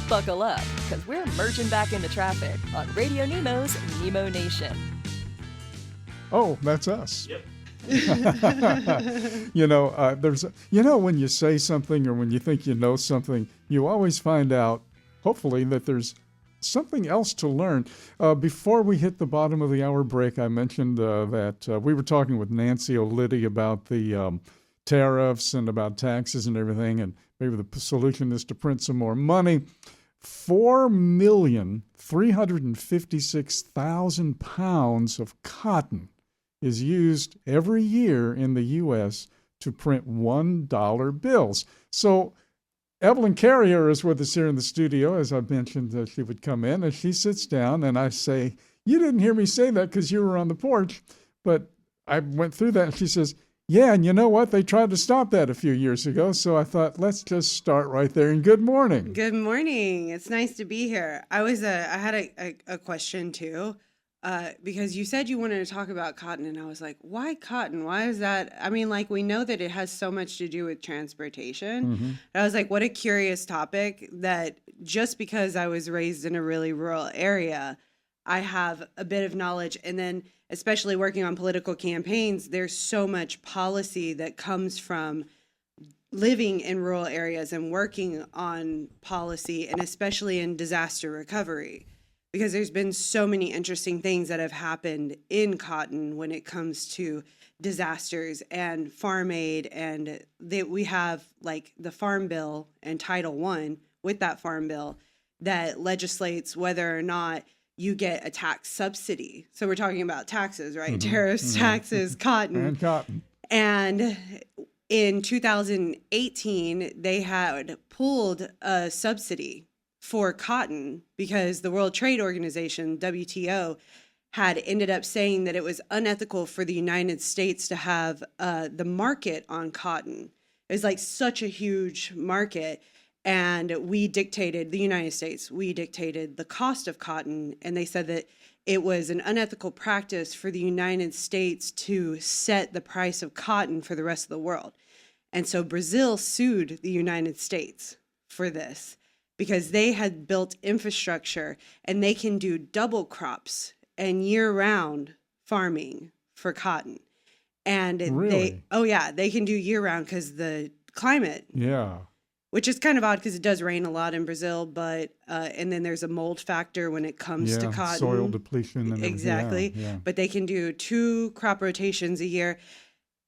Buckle up, because we're merging back into traffic on Radio Nemo's Nemo Nation. Oh, that's us. Yep. When you say something or when you think you know something, you always find out, hopefully, that there's something else to learn. Before we hit the bottom of the hour break, I mentioned that we were talking with Nancy O'Litty about the tariffs and about taxes and everything, and maybe the solution is to print some more money. 4,356,000 pounds of cotton is used every year in the U.S. to print $1 bills. So Evelyn Carriere is with us here in the studio. As I mentioned, she would come in, and she sits down, and I say, you didn't hear me say that because you were on the porch, but I went through that, and she says, yeah, and you know what? They tried to stop that a few years ago, so I thought, let's just start right there. And good morning. Good morning. It's nice to be here. I had a question too, because you said you wanted to talk about cotton, and I was like, why cotton? Why is that? I mean, like, we know that it has so much to do with transportation. Mm-hmm. I was like, what a curious topic that just because I was raised in a really rural area, I have a bit of knowledge. And then especially working on political campaigns, there's so much policy that comes from living in rural areas and working on policy, and especially in disaster recovery, because there's been so many interesting things that have happened in cotton when it comes to disasters and farm aid. And that we have like the Farm Bill and Title I with that Farm Bill that legislates whether or not you get a tax subsidy. So we're talking about taxes, right? Mm-hmm. Tariffs, taxes, cotton. And cotton. And in 2018, they had pulled a subsidy for cotton because the World Trade Organization, WTO, had ended up saying that it was unethical for the United States to have the market on cotton. It was like such a huge market. And the United States dictated the cost of cotton. And they said that it was an unethical practice for the United States to set the price of cotton for the rest of the world. And so Brazil sued the United States for this because they had built infrastructure and they can do double crops and year-round farming for cotton. And Really? they can do year-round because the climate. Yeah. Which is kind of odd because it does rain a lot in Brazil, but and then there's a mold factor when it comes to cotton. Soil depletion. And exactly. Yeah. But they can do 2 crop rotations a year.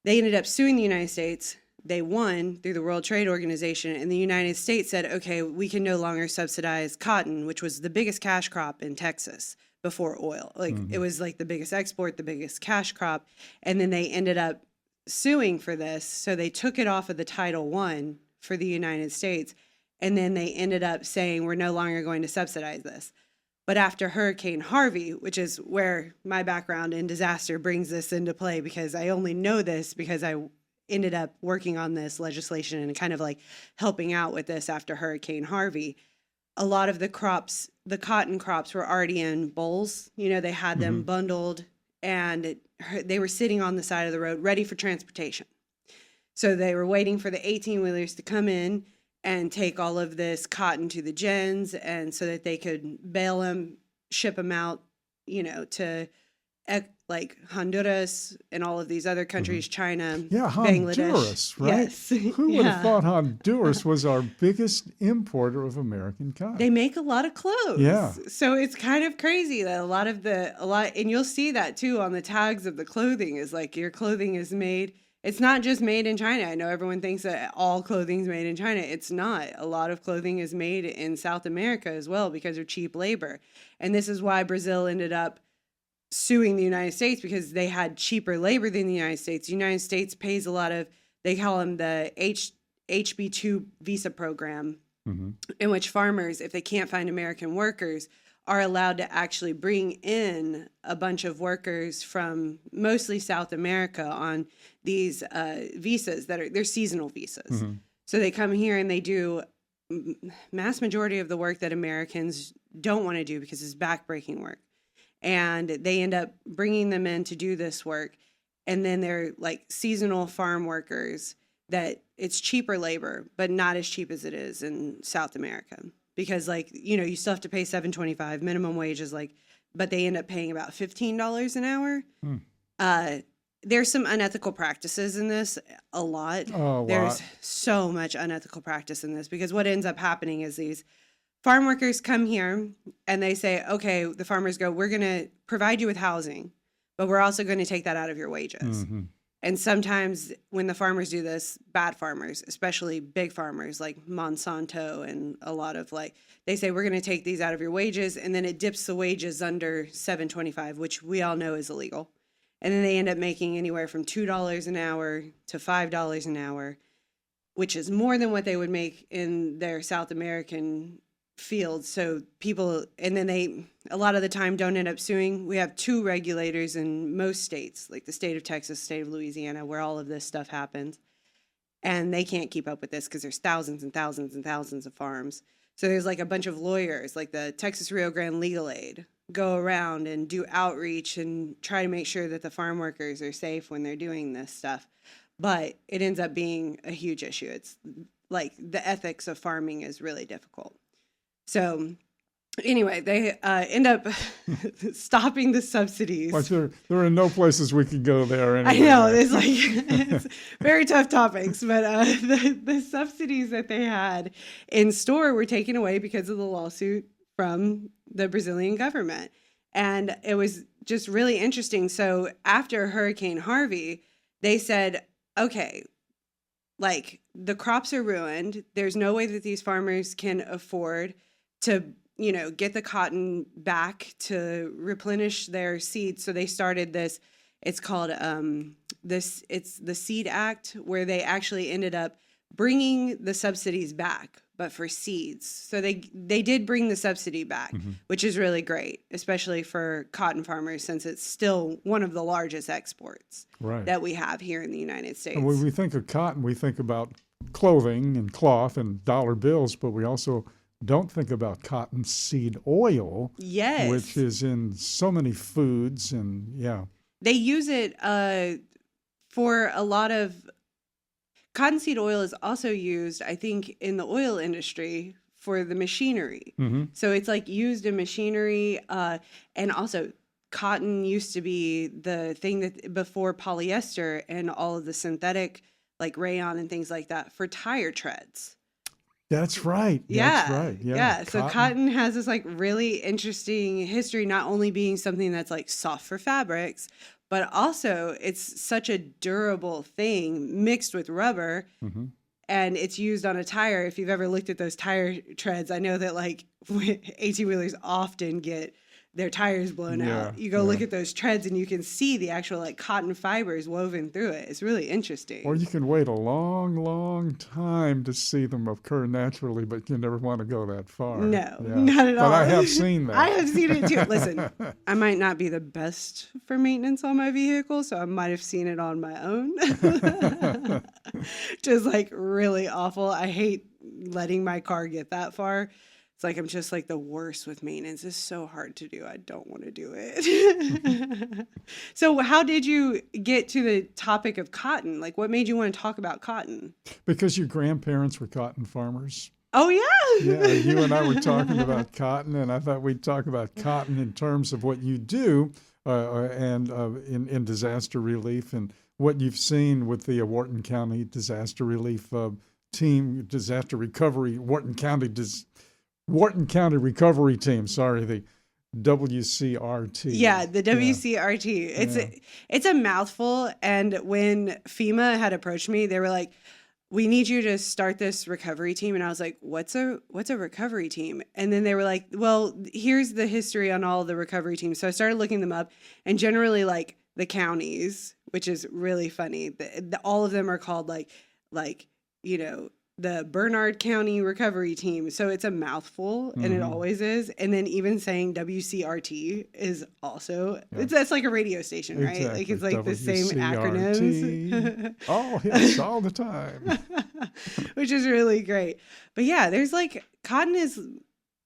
They ended up suing the United States. They won through the World Trade Organization, and the United States said, okay, we can no longer subsidize cotton, which was the biggest cash crop in Texas before oil. It was like the biggest export, the biggest cash crop. And then they ended up suing for this. So they took it off of the Title I for the United States. And then they ended up saying, we're no longer going to subsidize this. But after Hurricane Harvey, which is where my background in disaster brings this into play, because I only know this because I ended up working on this legislation and kind of like helping out with this after Hurricane Harvey. A lot of the crops, the cotton crops, were already in bowls. They had them bundled, and they were sitting on the side of the road ready for transportation. So they were waiting for the 18-wheelers to come in and take all of this cotton to the gens, and so that they could bale them, ship them out, to like Honduras and all of these other countries, China, Bangladesh. Honduras, right? Yes. Who would have thought Honduras was our biggest importer of American cotton? They make a lot of clothes. Yeah. So it's kind of crazy that a lot, and you'll see that too on the tags of the clothing, is like your clothing is made. It's not just made in China. I know everyone thinks that all clothing is made in China. It's not. A lot of clothing is made in South America as well because of cheap labor. And this is why Brazil ended up suing the United States, because they had cheaper labor than the United States. The United States pays a lot of, they call them the HB2 visa program, in which farmers, if they can't find American workers, are allowed to actually bring in a bunch of workers from mostly South America on these visas they're seasonal visas. So they come here and they do mass majority of the work that Americans don't want to do because it's backbreaking work. And they end up bringing them in to do this work. And then they're like seasonal farm workers that it's cheaper labor, but not as cheap as it is in South America. because you still have to pay $7.25 minimum wage is but they end up paying about $15 an hour. There's some unethical practices in this, a lot. Oh, There's so much unethical practice in this because what ends up happening is these farm workers come here and they say, okay, the farmers go, we're going to provide you with housing, but we're also going to take that out of your wages. Mm-hmm. And sometimes when the farmers do this, bad farmers, especially big farmers like Monsanto and a lot of they say, we're going to take these out of your wages. And then it dips the wages under $7.25, which we all know is illegal. And then they end up making anywhere from $2 an hour to $5 an hour, which is more than what they would make in their South American fields. So people, and then they, a lot of the time, don't end up suing. We have 2 regulators in most states, like the state of Texas, state of Louisiana, where all of this stuff happens. And they can't keep up with this because there's thousands and thousands and thousands of farms. So there's a bunch of lawyers, like the Texas Rio Grande Legal Aid, go around and do outreach and try to make sure that the farm workers are safe when they're doing this stuff. But it ends up being a huge issue. It's the ethics of farming is really difficult. So anyway, they end up stopping the subsidies. Like there are no places we could go there. Anyway. I know, it's very tough topics, but the subsidies that they had in store were taken away because of the lawsuit from the Brazilian government. And it was just really interesting. So after Hurricane Harvey, they said, okay, the crops are ruined. There's no way that these farmers can afford to, get the cotton back to replenish their seeds. So they started this, it's called, it's the Seed Act, where they actually ended up bringing the subsidies back, but for seeds. So they did bring the subsidy back, which is really great, especially for cotton farmers, since it's still one of the largest exports that we have here in the United States. And when we think of cotton, we think about clothing and cloth and dollar bills, but we also don't think about cottonseed oil, which is in so many foods. And they use it for a lot of cottonseed oil is also used, I think, in the oil industry for the machinery. So it's used in machinery, and also cotton used to be the thing that before polyester and all of the synthetic rayon and things like that for tire treads. That's right. Yeah. That's right. Yeah. So cotton has this really interesting history, not only being something that's soft for fabrics, but also it's such a durable thing mixed with rubber. And it's used on a tire. If you've ever looked at those tire treads, I know that 18-wheelers often get their tires blown out. You go look at those treads and you can see the actual cotton fibers woven through it. It's really interesting. Or you can wait a long, long time to see them occur naturally, but you never want to go that far. No, not at all. But I have seen that. I have seen it too. Listen, I might not be the best for maintenance on my vehicle, so I might have seen it on my own. Just really awful. I hate letting my car get that far. It's I'm just the worst with maintenance. It's so hard to do. I don't want to do it. So how did you get to the topic of cotton? What made you want to talk about cotton? Because your grandparents were cotton farmers. Oh, yeah. Yeah, you and I were talking about cotton, and I thought we'd talk about cotton in terms of what you do and in disaster relief and what you've seen with the Wharton County Disaster Relief Team, Disaster Recovery, Wharton County Recovery Team, the WCRT. Yeah, the WCRT. It's a mouthful. And when FEMA had approached me, they were like, we need you to start this recovery team. And I was like, what's a recovery team? And then they were like, well, here's the history on all the recovery teams. So I started looking them up, and generally the counties, which is really funny. All of them are called the Bernard County Recovery Team. So it's a mouthful, and it always is. And then even saying WCRT is also, that's like a radio station, right? Exactly. It's the same acronyms. Oh, yes, all the time. Which is really great. But yeah, there's cotton is,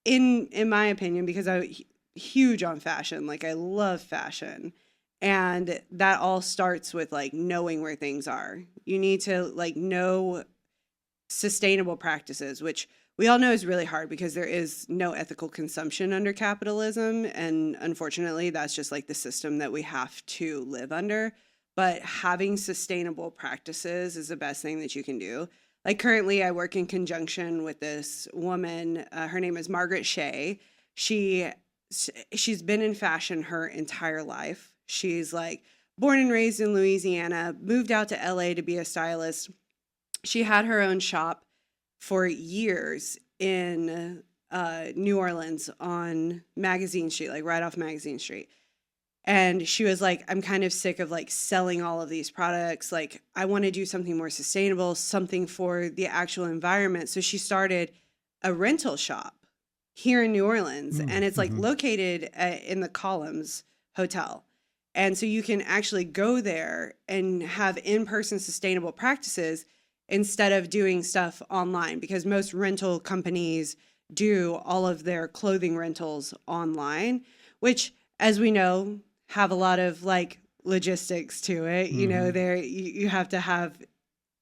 in my opinion, because I'm huge on fashion. I love fashion. And that all starts with knowing where things are. You need to know sustainable practices, which we all know is really hard because there is no ethical consumption under capitalism. And unfortunately, that's just like the system that we have to live under. But having sustainable practices is the best thing that you can do. Like currently, I work in conjunction with this woman. Her name is Margaret Shea. She's been in fashion her entire life. She's like born and raised in Louisiana, moved out to LA to be a stylist. She had her own shop for years in New Orleans on Magazine Street, like right off Magazine Street. And she was like, I'm kind of sick of like selling all of these products. Like, I want to do something more sustainable, something for the actual environment. So she started a rental shop here in New Orleans. And it's like located in the Columns Hotel. And so you can actually go there and have in-person sustainable practices instead of doing stuff online, because most rental companies do all of their clothing rentals online, which, as we know, have a lot of like logistics to it. You know, you have to have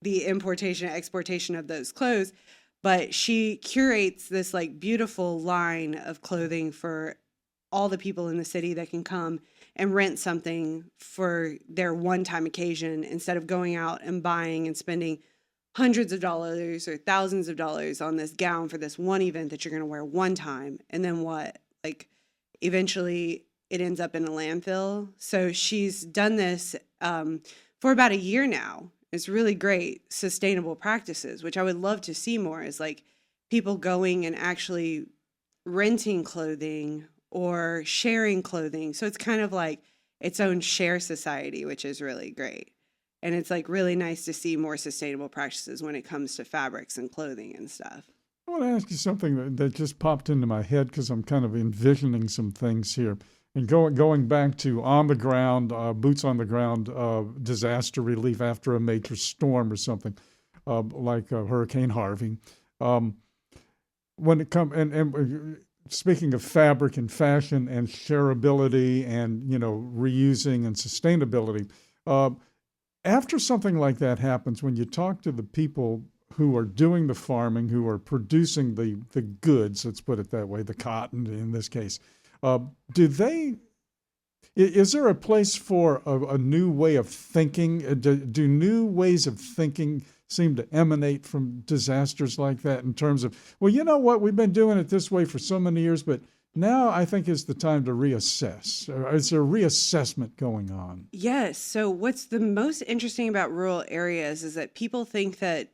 the importation, exportation of those clothes. But she curates this like beautiful line of clothing for all the people in the city that can come and rent something for their one-time occasion instead of going out and buying and spending hundreds of dollars or thousands of dollars on this gown for this one event that you're going to wear one time. And then what? Like, eventually it ends up in a landfill. So she's done this for about a year now. It's really great sustainable practices, which I would love to see more, is like people going and actually renting clothing or sharing clothing. So it's kind of like its own share society, which is really great. And it's like really nice to see more sustainable practices when it comes to fabrics and clothing and stuff. I want to ask you something that just popped into my head because I'm kind of envisioning some things here. And going back to on the ground, boots on the ground, disaster relief after a major storm or something like Hurricane Harvey. When it comes and speaking of fabric and fashion and shareability and reusing and sustainability, after something like that happens, when you talk to the people who are doing the farming, who are producing the goods, let's put it that way, the cotton in this case, is there a place for a new way of thinking? Do new ways of thinking seem to emanate from disasters like that in terms of, well, you know what, we've been doing it this way for so many years, but now I think is the time to reassess. Is there a reassessment going on? Yes. So what's the most interesting about rural areas is that people think that,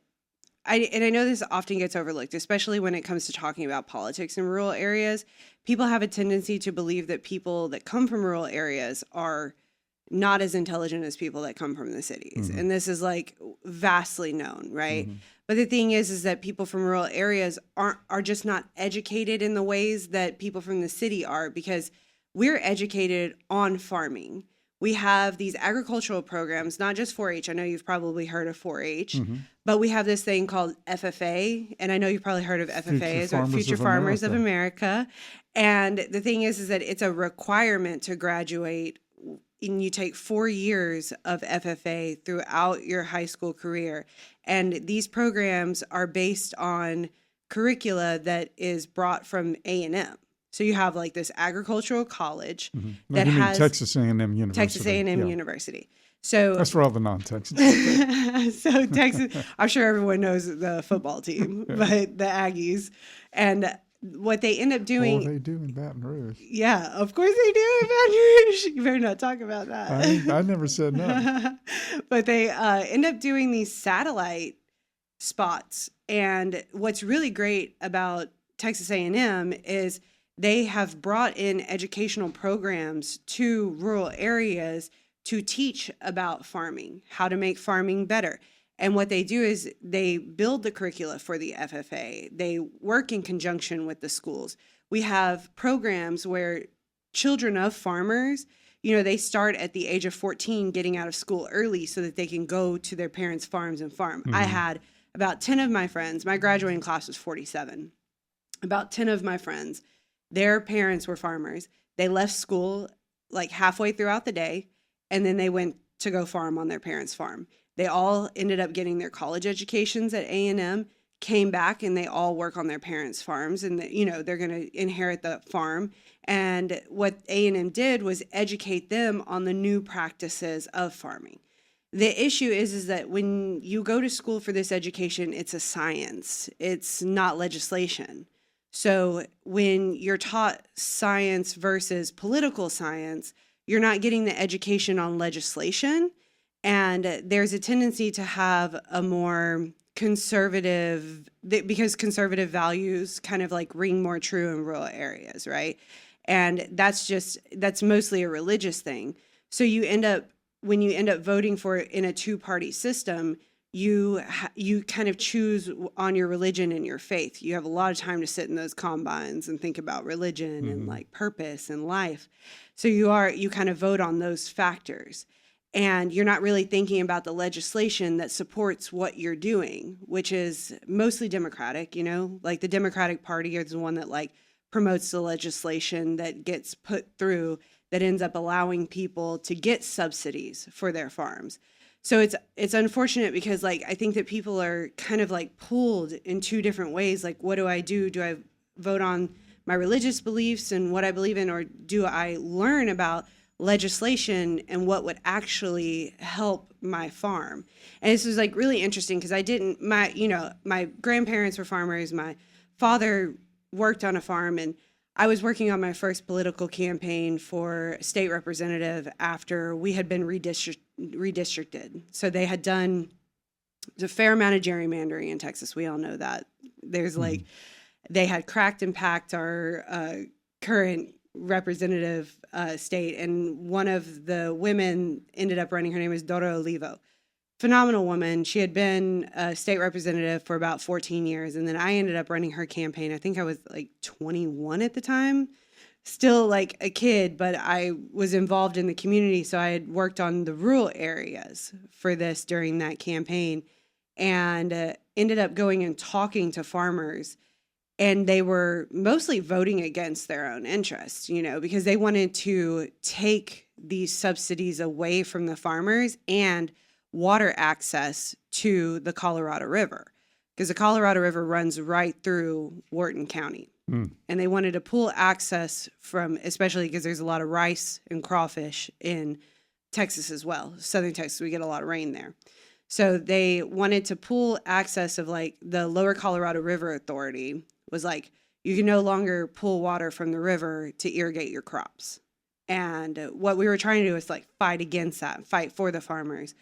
and I know this often gets overlooked, especially when it comes to talking about politics in rural areas. People have a tendency to believe that people that come from rural areas are not as intelligent as people that come from the cities. And this is like vastly known, right? But the thing is that people from rural areas are just not educated in the ways that people from the city are, because we're educated on farming. We have these agricultural programs, not just 4-H. I know you've probably heard of 4-H, but we have this thing called FFA, and I know you've probably heard of FFAs, or Future Farmers of America. And the thing is that it's a requirement to graduate, and you take 4 years of FFA throughout your high school career. And these programs are based on curricula that is brought from A&M. So you have like this agricultural college that has Texas A&M University. Texas A&M University. So that's for all the non-Texans. So Texas, I'm sure everyone knows the football team, but the Aggies. And what they end up doing. Oh, they do in Baton Rouge. Yeah, of course they do in Baton Rouge. You better not talk about that. I never said no. But they end up doing these satellite spots. And what's really great about Texas A&M is they have brought in educational programs to rural areas to teach about farming, how to make farming better. And what they do is they build the curricula for the FFA. They work in conjunction with the schools. We have programs where children of farmers, they start at the age of 14 getting out of school early so that they can go to their parents' farms and farm. I had about 10 of my friends, my graduating class was 47. About 10 of my friends, their parents were farmers. They left school like halfway throughout the day, and then they went to go farm on their parents' farm. They all ended up getting their college educations at A&M, came back and they all work on their parents' farms, and they're going to inherit the farm. And what A&M did was educate them on the new practices of farming. The issue is that when you go to school for this education, it's a science. It's not legislation. So when you're taught science versus political science, you're not getting the education on legislation. And there's a tendency to have a more conservative, because conservative values kind of like ring more true in rural areas, right? And that's mostly a religious thing. So when you end up voting for it in a two-party system, you kind of choose on your religion and your faith. You have a lot of time to sit in those combines and think about religion and like purpose and life. So you kind of vote on those factors. And you're not really thinking about the legislation that supports what you're doing, which is mostly Democratic, like the Democratic Party is the one that like promotes the legislation that gets put through that ends up allowing people to get subsidies for their farms. So it's unfortunate because like I think that people are kind of like pulled in two different ways. Like, what do I do? Do I vote on my religious beliefs and what I believe in, or do I learn about legislation and what would actually help my farm? And this was like really interesting because my grandparents were farmers. My father worked on a farm, and I was working on my first political campaign for state representative after we had been redistricted. So they had done a fair amount of gerrymandering in Texas. We all know that. There's like, they had cracked and packed our current representative state, and one of the women ended up running. Her name is Dora Olivo. Phenomenal woman. She had been a state representative for about 14 years. And then I ended up running her campaign. I think I was like 21 at the time, still like a kid, but I was involved in the community. So I had worked on the rural areas for this during that campaign, and ended up going and talking to farmers. And they were mostly voting against their own interests, because they wanted to take these subsidies away from the farmers and water access to the Colorado River, because the Colorado River runs right through Wharton County. And they wanted to pull access from, especially because there's a lot of rice and crawfish in Texas as well. Southern Texas, we get a lot of rain there. So they wanted to pull access of like the Lower Colorado River Authority was like, you can no longer pull water from the river to irrigate your crops. And what we were trying to do is like fight against that, fight for the farmers.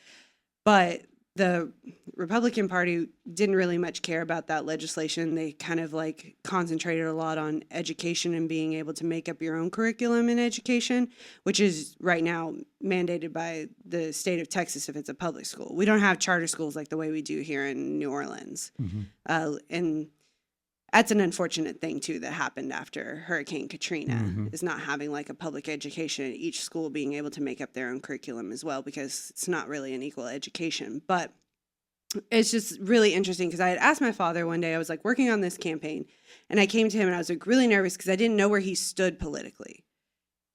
But the Republican Party didn't really much care about that legislation. They kind of like concentrated a lot on education and being able to make up your own curriculum in education, which is right now mandated by the state of Texas if it's a public school. We don't have charter schools like the way we do here in New Orleans. And that's an unfortunate thing, too, that happened after Hurricane Katrina, is not having like a public education and each school being able to make up their own curriculum as well, because it's not really an equal education. But it's just really interesting because I had asked my father one day, I was like working on this campaign, and I came to him and I was like really nervous because I didn't know where he stood politically.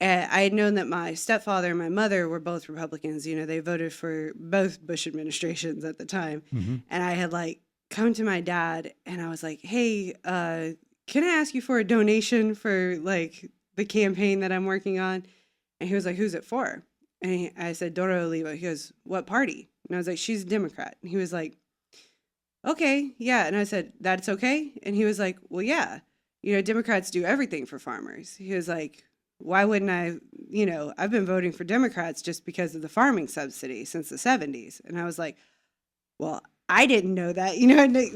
And I had known that my stepfather and my mother were both Republicans. They voted for both Bush administrations at the time. And I had like come to my dad and I was like, hey, can I ask you for a donation for like the campaign that I'm working on? And he was like, who's it for? And I said, Dora Oliva. He goes, what party? And I was like, she's a Democrat. And he was like, okay, yeah. And I said, that's okay? And he was like, well, yeah, Democrats do everything for farmers. He was like, why wouldn't I, I've been voting for Democrats just because of the farming subsidy since the 70s. And I was like, well, I didn't know that,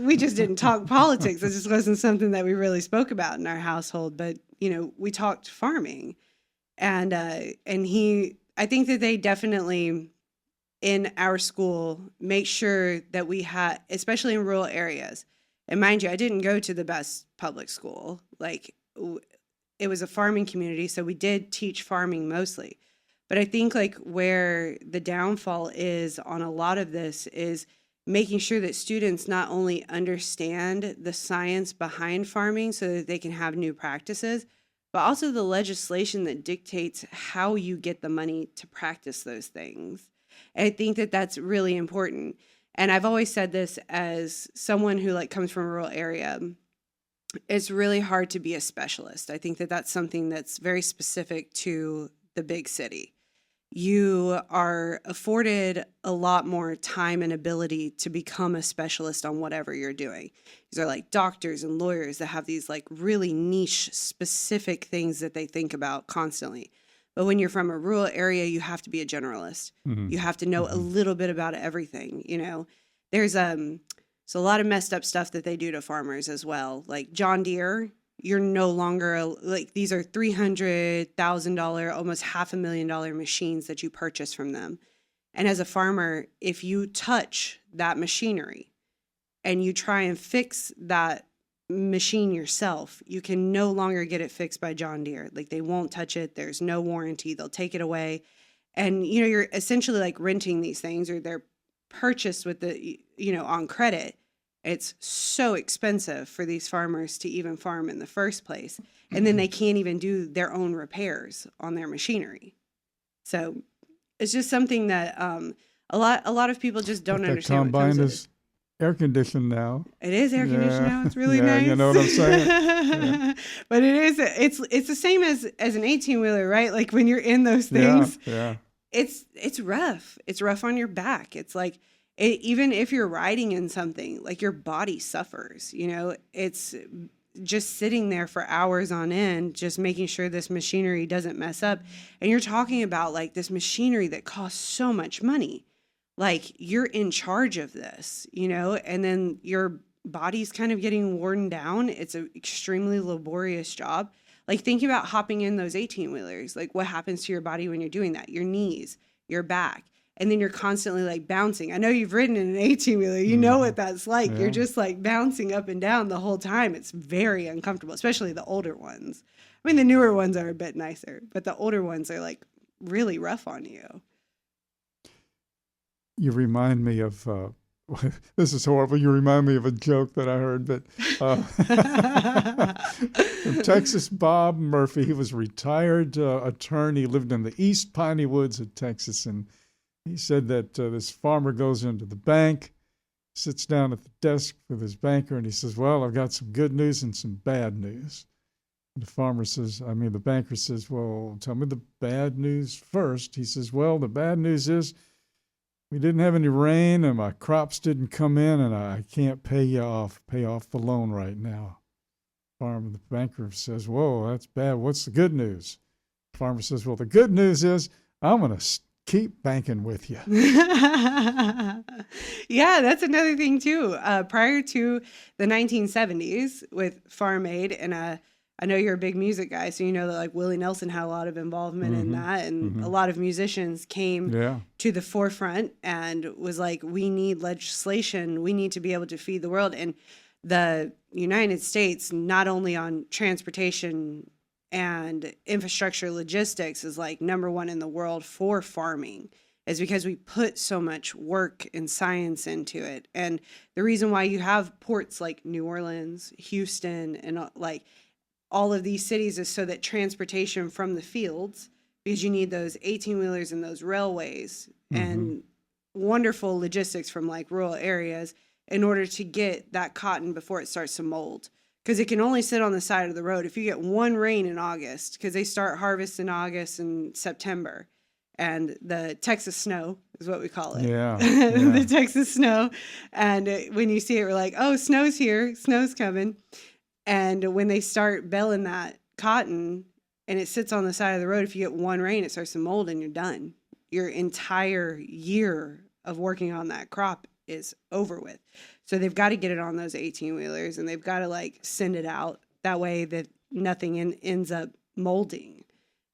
we just didn't talk politics. It just wasn't something that we really spoke about in our household. But, we talked farming, and I think that they definitely in our school make sure that we had, especially in rural areas. And mind you, I didn't go to the best public school. Like it was a farming community. So we did teach farming mostly. But I think like where the downfall is on a lot of this is making sure that students not only understand the science behind farming so that they can have new practices, but also the legislation that dictates how you get the money to practice those things. And I think that that's really important. And I've always said this as someone who like comes from a rural area. It's really hard to be a specialist. I think that that's something that's very specific to the big city. You are afforded a lot more time and ability to become a specialist on whatever you're doing. These are like doctors and lawyers that have these like really niche, specific things that they think about constantly. But when you're from a rural area, you have to be a generalist. Mm-hmm. You have to know a little bit about everything. You know, there's a lot of messed up stuff that they do to farmers as well. Like John Deere, you're no longer like, these are $300,000, almost $500,000 machines that you purchase from them. And as a farmer, if you touch that machinery and you try and fix that machine yourself, you can no longer get it fixed by John Deere. Like they won't touch it. There's no warranty. They'll take it away. And, you know, you're essentially like renting these things, or they're purchased with the, you know, on credit. It's so expensive for these farmers to even farm in the first place. And then they can't even do their own repairs on their machinery. So it's just something that a lot of people just don't understand. That combine is air conditioned now. It is air conditioned now. It's really nice. You know what I'm saying? Yeah. But it's the same as an 18-wheeler, right? Like when you're in those things, it's rough. It's rough on your back. It's like, even if you're riding in something, like your body suffers, you know, it's just sitting there for hours on end, just making sure this machinery doesn't mess up. And you're talking about like this machinery that costs so much money. Like you're in charge of this, you know, and then your body's kind of getting worn down. It's an extremely laborious job. Like think about hopping in those 18-wheelers. Like what happens to your body when you're doing that? Your knees, your back. And then you're constantly like bouncing. I know you've ridden in an 18-wheeler. You know what that's like. Yeah. You're just like bouncing up and down the whole time. It's very uncomfortable, especially the older ones. I mean, the newer ones are a bit nicer, but the older ones are like really rough on you. You remind me of, this is horrible. You remind me of a joke that I heard, but from Texas, Bob Murphy, he was a retired attorney, lived in the East Piney Woods of Texas, and he said that this farmer goes into the bank, sits down at the desk with his banker, and he says, well, I've got some good news and some bad news. And the banker says, well, tell me the bad news first. He says, well, the bad news is we didn't have any rain and my crops didn't come in and I can't pay off the loan right now. The banker says, whoa, that's bad. What's the good news? The farmer says, well, the good news is I'm going to keep banking with you. Yeah, that's another thing too. Prior to the 1970s with Farm Aid, and I know you're a big music guy, so you know that like Willie Nelson had a lot of involvement in that, and a lot of musicians came to the forefront and was like, we need legislation. We need to be able to feed the world. And the United States, not only on transportation and infrastructure logistics, is like number one in the world for farming, is because we put so much work and science into it. And the reason why you have ports like New Orleans, Houston, and like all of these cities is so that transportation from the fields, because you need those 18-wheelers and those railways and wonderful logistics from like rural areas in order to get that cotton before it starts to mold. Because it can only sit on the side of the road. If you get one rain in August, because they start harvest in August and September, and the Texas snow is what we call it. The Texas snow. And when you see it, we're like, oh, snow's here, snow's coming. And when they start belling that cotton and it sits on the side of the road, if you get one rain, it starts to mold and you're done. Your entire year of working on that crop is over with. So they've got to get it on those 18-wheelers and they've got to like send it out that way that nothing ends up molding.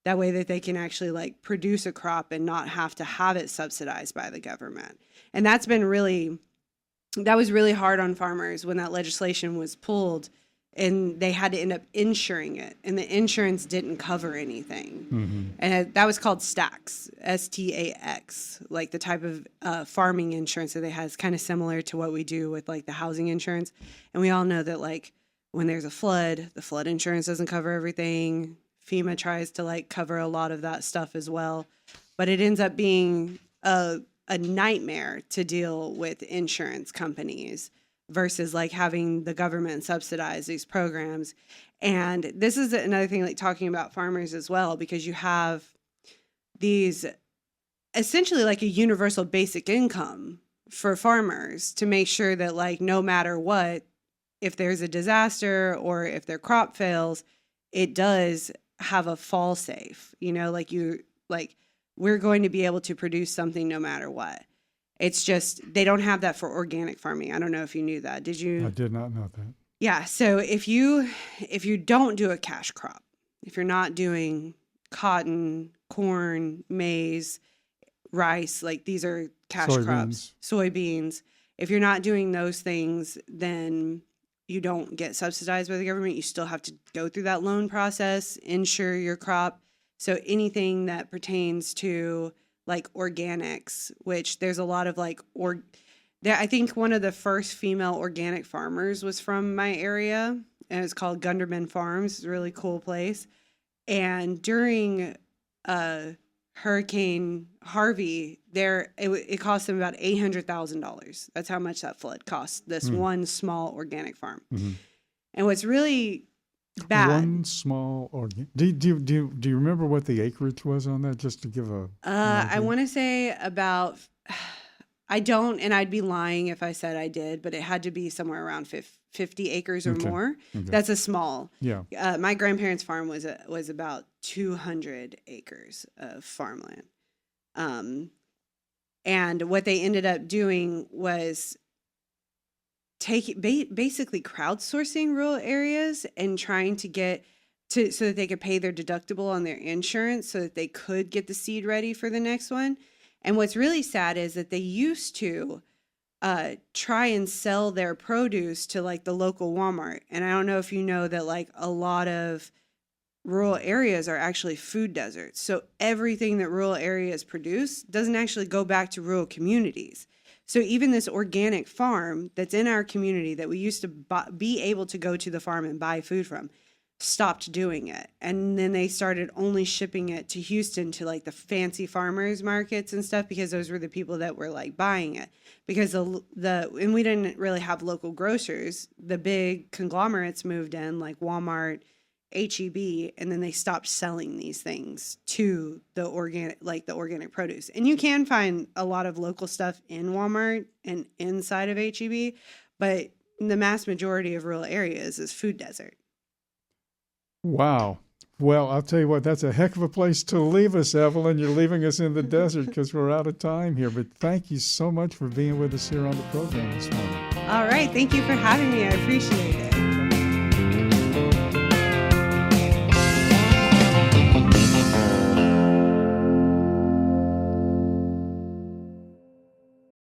That way that they can actually like produce a crop and not have to have it subsidized by the government. And that was really hard on farmers when that legislation was pulled and they had to end up insuring it, and the insurance didn't cover anything. And that was called STAX, S-T-A-X, like the type of farming insurance that they have is kind of similar to what we do with like the housing insurance. And we all know that like when there's a flood, the flood insurance doesn't cover everything. FEMA tries to like cover a lot of that stuff as well, but it ends up being a a nightmare to deal with insurance companies versus like having the government subsidize these programs. And this is another thing, like talking about farmers as well, because you have these essentially like a universal basic income for farmers to make sure that like no matter what, if there's a disaster or if their crop fails, it does have a fall safe, like we're going to be able to produce something no matter what. It's just they don't have that for organic farming. I don't know if you knew that. Did you? I did not know that. Yeah. So if you don't do a cash crop, if you're not doing cotton, corn, maize, rice, like these are cash crops, soybeans. If you're not doing those things, then you don't get subsidized by the government. You still have to go through that loan process, insure your crop. So anything that pertains to like organics, which there's a lot of like, I think one of the first female organic farmers was from my area, and it's called Gunderman Farms. It's a really cool place. And during Hurricane Harvey, it cost them about $800,000. That's how much that flood cost this one small organic farm. Mm-hmm. And what's really bad. One small organic. Do you remember what the acreage was on that? Just to give a. I want to say about. I don't, and I'd be lying if I said I did, but it had to be somewhere around 50 acres or more. Okay. That's a small. Yeah. My grandparents' farm was about 200 acres of farmland. And what they ended up doing was basically crowdsourcing rural areas and trying to get so that they could pay their deductible on their insurance so that they could get the seed ready for the next one. And what's really sad is that they used to try and sell their produce to like the local Walmart. And I don't know if you know that like a lot of rural areas are actually food deserts. So everything that rural areas produce doesn't actually go back to rural communities. So even this organic farm that's in our community that we used to be able to go to the farm and buy food from stopped doing it. And then they started only shipping it to Houston to like the fancy farmers markets and stuff, because those were the people that were like buying it, because and we didn't really have local grocers. The big conglomerates moved in like Walmart, HEB, and then they stopped selling these things to the organic produce. And you can find a lot of local stuff in Walmart and inside of HEB, but the mass majority of rural areas is food desert. Wow. Well, I'll tell you what, that's a heck of a place to leave us, Evelyn. You're leaving us in the desert because we're out of time here. But thank you so much for being with us here on the program this morning. All right. Thank you for having me. I appreciate it.